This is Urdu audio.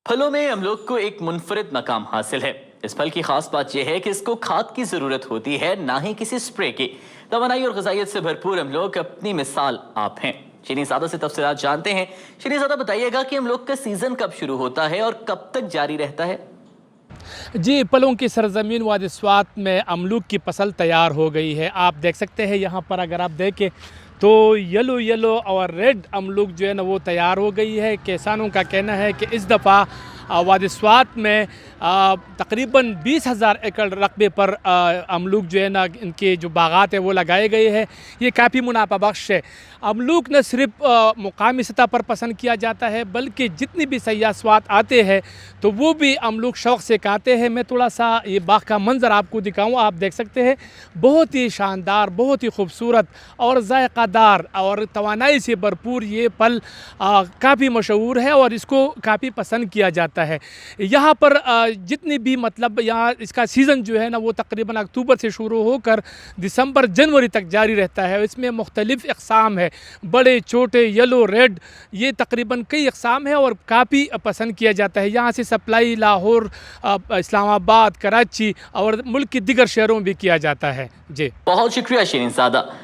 پھلوں میں املوک کو ایک منفرد مقام حاصل ہے۔ اس پھل کی خاص بات یہ ہے کہ اس کو کھاد کی ضرورت ہوتی ہے، نہ ہی کسی سپرے کی۔ توانائی اور غذائیت سے بھرپور املوک اپنی مثال آپ ہیں۔ شیریں زادہ سے تفصیلات جانتے ہیں۔ شیریں زادہ، بتائیے گا کہ املوک کا سیزن کب شروع ہوتا ہے اور کب تک جاری رہتا ہے؟ جی، پھلوں کی سرزمین وادی سوات میں املوک کی فصل تیار ہو گئی ہے۔ آپ دیکھ سکتے ہیں یہاں پر، اگر آپ دیکھیں تو یلو اور ریڈ املوک جو ہے نا وہ تیار ہو گئی ہے۔ کسانوں کا کہنا ہے کہ اس دفعہ وادی سوات میں تقریباً 20,000 ایکڑ رقبے پر املوک جو ہے نا ان کے جو باغات ہیں وہ لگائے گئے ہیں۔ یہ کافی منافع بخش ہے۔ املوک نہ صرف مقامی سطح پر پسند کیا جاتا ہے، بلکہ جتنی بھی سیاح سوات آتے ہیں تو وہ بھی املوک شوق سے کھاتے ہیں۔ میں تھوڑا سا یہ باغ کا منظر آپ کو دکھاؤں۔ آپ دیکھ سکتے ہیں بہت ہی شاندار، بہت ہی خوبصورت اور ذائقہ دار اور توانائی سے بھرپور یہ پھل کافی مشہور ہے اور اس کو کافی پسند کیا جاتا ہے۔ یہاں پر جتنی بھی یہاں اس کا سیزن جو ہے نا وہ تقریباً اکتوبر سے شروع ہو کر دسمبر جنوری تک جاری رہتا ہے۔ اس میں مختلف اقسام ہے، بڑے چھوٹے، یلو، ریڈ، یہ تقریباً کئی اقسام ہیں اور کافی پسند کیا جاتا ہے۔ یہاں سے سپلائی لاہور، اسلام آباد، کراچی اور ملک کے دیگر شہروں میں بھی کیا جاتا ہے۔ جی، بہت شکریہ شیریں زادہ۔